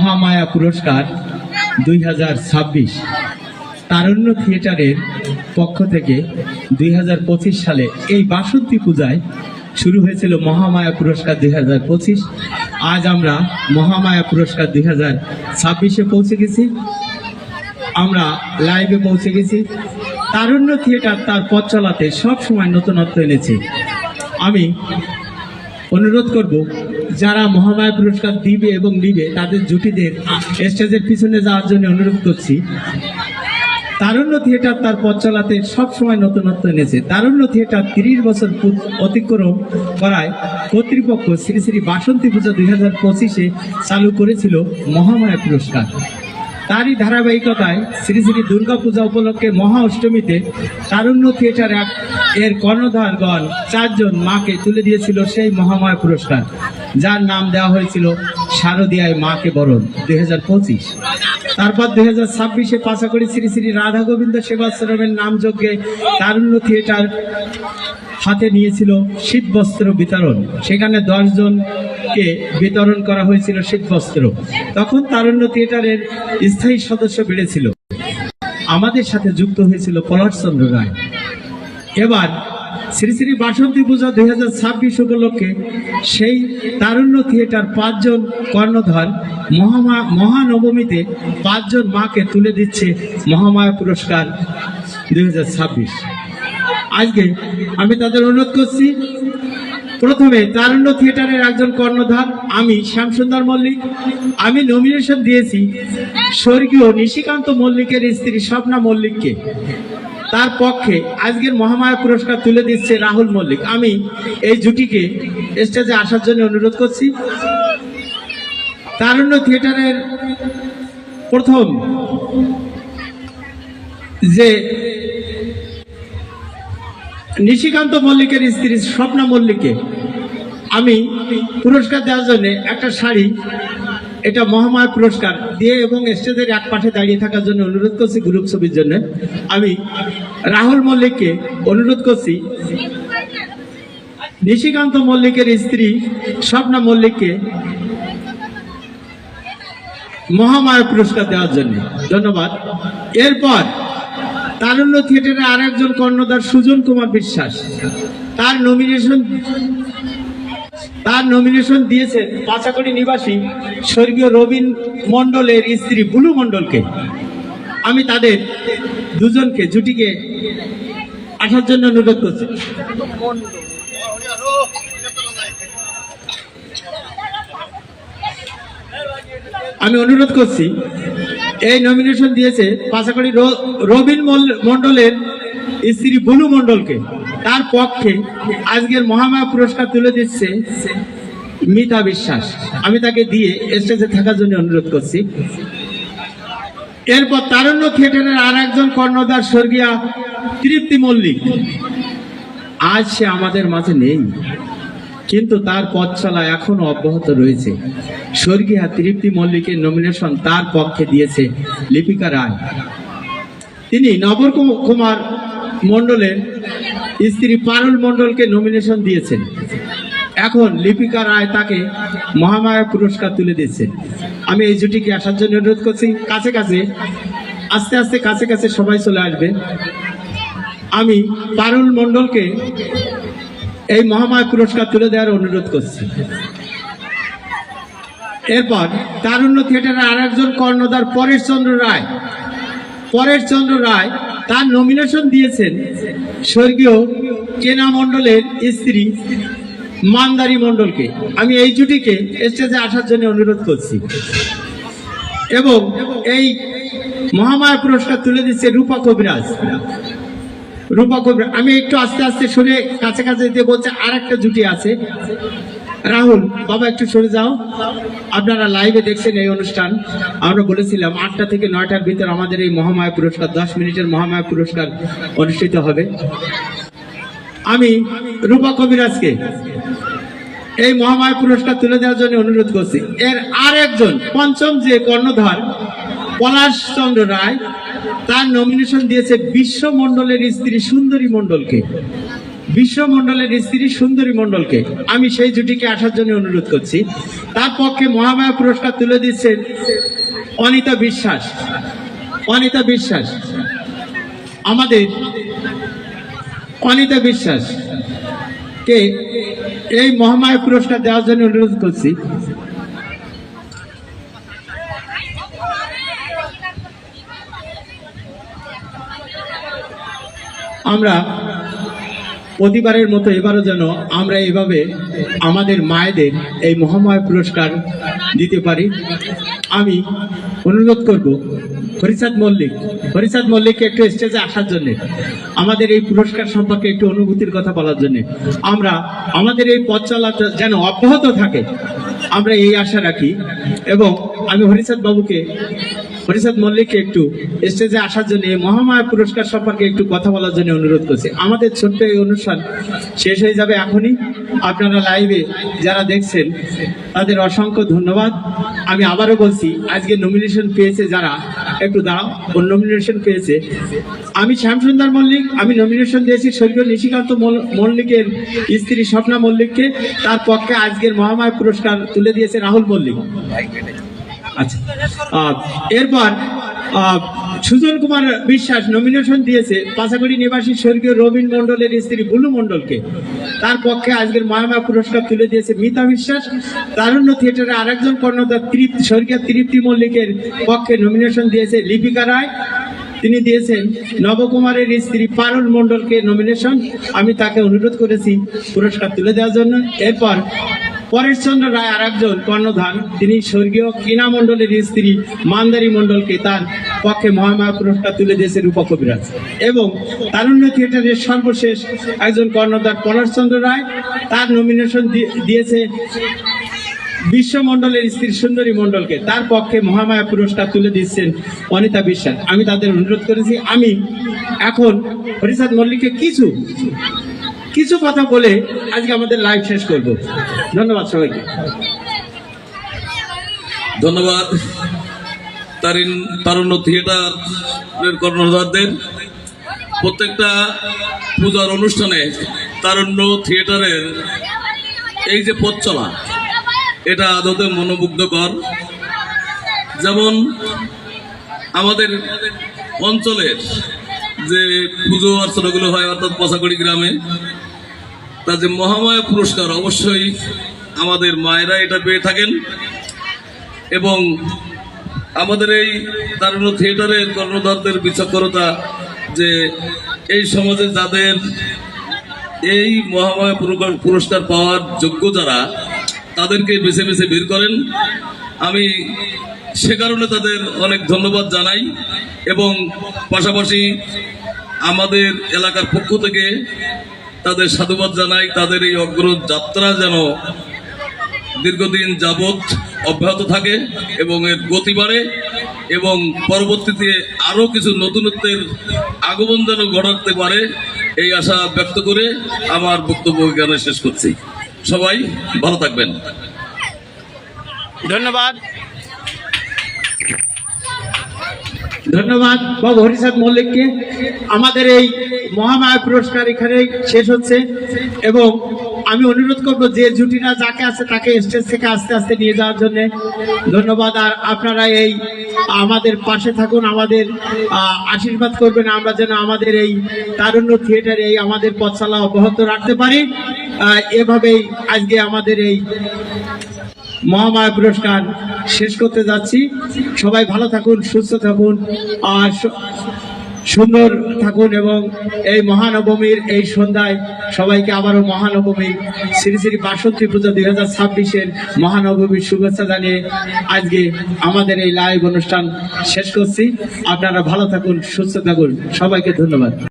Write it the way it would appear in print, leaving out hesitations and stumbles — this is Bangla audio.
মহামায়া পুরস্কার 2026 তারুণ্য থিয়েটারের পক্ষ থেকে 2025 সালে এই বাসন্তী পূজায় শুরু হয়েছিল মহামায়া পুরস্কার 2025। আজ আমরা মহামায়া পুরস্কার 2026-এ পৌঁছে গেছি, আমরা লাইভে পৌঁছে গেছি। তারুণ্য থিয়েটার তার পথ চলাতে সবসময় নতুনত্ব এনেছে। আমি অনুরোধ করব যারা মহামায়া পুরস্কার দিবে এবং নিবে তাদের জুটিদের স্টেজের পিছনে যাওয়ার জন্য অনুরোধ করছি। তারুণ্য থিয়েটার তার পথ চলাতে সবসময় নতুনত্ব এনেছে। তারুণ্য থিয়েটার 30 বছর অতিক্রম করায় কর্তৃপক্ষ শ্রী শ্রী বাসন্তী পূজা 2025-এ চালু করেছিল মহামায়া পুরস্কার। তারই ধারাবাহিকতায় শ্রী শ্রী দুর্গা পূজা উপলক্ষে মহা অষ্টমীতে তারুণ্য থিয়েটার এর কর্ণধারগণ 4 জন মাকে তুলে দিয়েছিল সেই মহামায়া পুরস্কার, যার নাম দেওয়া হয়েছিল শারদীয়ায় মাকে বরণ 2025। তারপর 2026-এ পাশাকড়ি শ্রী শ্রী রাধা গোবিন্দ সেবাশ্রমের নামযজ্ঞে তারুণ্য থিয়েটার হাতে নিয়েছিল শীতবস্ত্র বিতরণ। সেখানে 10 জনকে বিতরণ করা হয়েছিল শীতবস্ত্র। তখন তারুণ্য থিয়েটারের স্থায়ী সদস্য বেড়েছিল। আমাদের সাথে যুক্ত হয়েছিল পলাশচন্দ্র রায়। এবার শ্রী শ্রী বাসন্তী পূজা 2026 উপলক্ষে সেই তারুণ্য থিয়েটার 5 জন কর্ণধার মহানবমীতে 5 জন মাকে তুলে দিচ্ছে মহামায়া পুরস্কার 2026। আজকে আমি তাদের অনুরোধ করছি, প্রথমে তারুণ্য থিয়েটারের একজন কর্ণধার আমি শ্যামসুন্দর মল্লিক। আমি নমিনেশন দিয়েছি স্বর্গীয় নিশিকান্ত মল্লিকের স্ত্রী স্বপ্না মল্লিককে। তার পক্ষে আজকের মহামায়া পুরস্কার তুলে দিচ্ছে রাহুল মল্লিক। আমি এই জুটিকে স্টেজে আসার জন্য অনুরোধ করছি। তারুণ্য থিয়েটারের প্রথম যে নিশিকান্ত মল্লিকের স্ত্রী স্বপ্না মল্লিককে আমি পুরস্কার দেওয়ার জন্য একটা শাড়ি, এটা মহামায়া পুরস্কার দিয়ে এবং স্টেজের এক পাশে দাঁড়িয়ে থাকার জন্য অনুরোধ করছি গ্রুপ ছবির জন্য। আমি রাহুল মল্লিককে অনুরোধ করছি নিশিকান্ত মল্লিকের স্ত্রী স্বপ্না মল্লিককে মহামায়া পুরস্কার দেওয়ার জন্য ধন্যবাদ। এরপর তারুণ্য থিয়েটারে আর একজন কর্ণধার সুজন কুমার বিশ্বাস, তার নমিনেশন দিয়েছেন পাচাকড়ি নিবাসী স্বর্গীয় রবীন মণ্ডলের স্ত্রী বুলু মণ্ডলকে। আমি তাদের দুজনকে জুটিকে আসার জন্য অনুরোধ করছি। আমি অনুরোধ করছি, এই নমিনেশন দিয়েছে পাশাকড়ি রবীন মণ্ডলের স্ত্রী বুলু মণ্ডলকে। তার পক্ষে আজকের মহামায়া পুরস্কার তুলে দিচ্ছে মিতা বিশ্বাস। আমি তাকে দিয়ে স্টেজে থাকার জন্য অনুরোধ করছি। এরপর তারুণ্য থিয়েটারের আর একজন কর্ণধার স্বর্গীয়া তৃপ্তি মল্লিক। আজ সে আমাদের মাঝে নেই, কিন্তু তার পথ চলা এখনো অব্যাহত রয়েছে। স্বর্গীয়া তৃপ্তি মল্লিকের নমিনেশন তার পক্ষে দিয়েছে লিপিকা রায়। তিনি নবর কুমার মণ্ডলের স্ত্রী পারুল মণ্ডলকে নমিনেশন দিয়েছেন। এখন লিপিকা রায় তাকে মহামায়া পুরস্কার তুলে দিচ্ছেন। আমি এই জুটিকে আসার জন্য অনুরোধ করছি। কাছে কাছে আস্তে আস্তে কাছে কাছে সবাই চলে আসবে। আমি পারুল মণ্ডলকে এই মহামায়া পুরস্কার তুলে দেওয়ার অনুরোধ করছি। এরপর তারুণ্য থিয়েটারের আর একজন কর্ণধার পরেশচন্দ্র রায় তার নমিনেশন দিয়েছেন স্বর্গীয় কেনা মণ্ডলের স্ত্রী মান্দারি মণ্ডলকে। আমি এই জুটিকে স্টেজে আসার জন্য অনুরোধ করছি। এবং এই মহামায়া পুরস্কার তুলে দিচ্ছে রূপা কবিরাজ। আমি একটু আস্তে আস্তে সরে কাছে কাছে দিয়ে বলছে আর একটা জুটি আছে। রাহুল বাবা একটু সরে যাও। আপনারা লাইভে দেখছেন এই অনুষ্ঠান। আমরা বলেছিলাম 8টা থেকে 9টার ভিতর আমাদের এই মহামায়া পুরস্কার 10 মিনিটের মহামায়া পুরস্কার অনুষ্ঠিত হবে। আমি রূপা কবিরাজকে এই মহামায়া পুরস্কার তুলে দেওয়ার জন্য অনুরোধ করছি। এর আর একজন পঞ্চম যে কর্ণধার পলাশচন্দ্র রায়, তার নমিনেশন দিয়েছে বিশ্ব মণ্ডলের স্ত্রী সুন্দরী মণ্ডলকে। বিশ্বমণ্ডলের স্ত্রী সুন্দরী মণ্ডলকে আমি সেই জুটিকে আসার জন্য অনুরোধ করছি। তার পক্ষে মহামায়া পুরস্কার তুলে দিচ্ছেন অনিতা বিশ্বাস। অনিতা বিশ্বাস, আমাদের অনিতা বিশ্বাস কে এই মহামায়া পুরস্কার দেওয়ার জন্য অনুরোধ করছি। আমরা প্রতিবারের মতো এবারও যেন আমরা এভাবে আমাদের মায়েদের এই মহামায়া পুরস্কার দিতে পারি। আমি অনুরোধ করব হরিচাঁদ মল্লিককে একটু স্টেজে আসার জন্য, আমাদের এই পুরস্কার সম্পর্কে একটু অনুভূতির কথা বলার জন্য। আমরা আমাদের এই পথ চলা যেন অব্যাহত থাকে, আমরা এই আশা রাখি। এবং আমি হরিচাঁদ মল্লিককে একটু স্টেজে আসার জন্য এই মহামায়া পুরস্কার সম্পর্কে একটু কথা বলার জন্য অনুরোধ করছি। আমাদের ছোট্ট এই অনুষ্ঠান শেষ হয়ে যাবে এখনই। আপনারা লাইভে যারা দেখছেন তাদের অসংখ্য ধন্যবাদ। আমি আবারও বলছি, আজকে নমিনেশন পেয়েছে যারা, একটু দাঁড়াও, নমিনেশন পেয়েছে। আমি শ্যামসুন্দর মল্লিক, আমি নমিনেশন দিয়েছি স্বর্গীয় নিশিকান্ত মল্লিকের স্ত্রী স্বপ্না মল্লিককে। তার পক্ষে আজকের মহামায়া পুরস্কার তুলে দিয়েছে রাহুল মল্লিক। আচ্ছা, এরপর সুজন কুমার বিশ্বাস নমিনেশন দিয়েছে পাশাগুড়ি নিবাসী স্বর্গীয় রবীন মণ্ডলের স্ত্রী বুলু মণ্ডলকে। তার পক্ষে আজকের মহামায়া পুরস্কার তুলে দিয়েছে মিতা বিশ্বাস। তারুণ্য থিয়েটারে আরেকজন কর্ণধার স্বর্গীয় তৃপ্তি মল্লিকের পক্ষে নমিনেশন দিয়েছে লিপিকা রায়। তিনি দিয়েছেন নবকুমারের স্ত্রী পারুল মণ্ডলকে নমিনেশন। আমি তাকে অনুরোধ করেছি পুরস্কার তুলে দেওয়ার জন্য। এরপর পরেশচন্দ্র রায় আরেকজন কর্ণধার, তিনি স্বর্গীয় কিনা মণ্ডলের স্ত্রী মান্দারী মণ্ডলকে তার পক্ষে মহামায়া পুরস্কার তুলে দিয়েছে রূপা কবিরাজ। এবং তারুণ্য থিয়েটারের সর্বশেষ একজন কর্ণধার পরেশচন্দ্র রায়, তার নমিনেশন দিয়েছে বিশ্বমণ্ডলের স্ত্রী সুন্দরী মণ্ডলকে। তার পক্ষে মহামায়া পুরস্কার তুলে দিচ্ছেন অনিতা বিশ্বাস। আমি তাদের অনুরোধ করেছি। আমি এখন হরিচাঁদ মল্লিককে কিছু কথা বলে আজকে আমাদের লাইভ শেষ করব। ধন্যবাদ সবাইকে। ধন্যবাদ তারুণ্য থিয়েটারের কর্ণধারদের। প্রত্যেকটা পূজার অনুষ্ঠানে তারুণ্য থিয়েটারের এই যে পথ চলা, এটা আদতে মনোমুগ্ধকর। যেমন আমাদের অঞ্চলের যে পুজো অর্চনাগুলো হয়, অর্থাৎ পশাকড়ি গ্রামে, তা যে মহামায়া পুরস্কার অবশ্যই আমাদের মায়েরা এটা পেয়ে থাকেন। এবং আমাদের এই তারুণ্য থিয়েটারের কর্ণধারদের বিচক্ষণতা যে এই সমাজে যাদের এই মহামায়া পুরস্কার পাওয়ার যোগ্য যারা, তাদেরকে বেছে বেছে বের করেন। আমি সে কারণে তাদের অনেক ধন্যবাদ জানাই। এবং পাশাপাশি আমাদের এলাকার পক্ষ থেকে তাদের সাধুবাদ জানাই। তাদের এই অগ্রযাত্রা যেন দীর্ঘদিন যাবৎ অব্যাহত থাকে এবং এর গতি বাড়ে, এবং পরবর্তীতে আরও কিছু নতুনত্বের আগমন যেন ঘটাতে পারে, এই আশা ব্যক্ত করে আমার বক্তব্য এখানে শেষ করছি। সবাই ভালো থাকবেন। ধন্যবাদ বাবু হরিচাঁদ মল্লিককে। আমাদের এই মহামায়া পুরস্কার এখানেই শেষ হচ্ছে। এবং আমি অনুরোধ করব যে জুটিরা যাকে আছে তাকে স্টেজ থেকে আস্তে আস্তে নিয়ে যাওয়ার জন্য। ধন্যবাদ। আর আপনারা এই আমাদের পাশে থাকুন, আমাদের আশীর্বাদ করবেন, আমরা যেন আমাদের এই তারুণ্য থিয়েটারে এই আমাদের পথ চলা অব্যাহত রাখতে পারি। এভাবেই আজকে আমাদের এই মহামায়া পুরস্কার শেষ করতে যাচ্ছি। সবাই ভালো থাকুন, সুস্থ থাকুন, আর সুন্দর থাকুন। এবং এই মহানবমীর এই সন্ধ্যায় সবাইকে আবারও মহানবমীর শ্রী শ্রী বাসন্তী পূজা 2026-এর মহানবমীর শুভেচ্ছা জানিয়ে আজকে আমাদের এই লাইভ অনুষ্ঠান শেষ করছি। আপনারা ভালো থাকুন, সুস্থ থাকুন। সবাইকে ধন্যবাদ।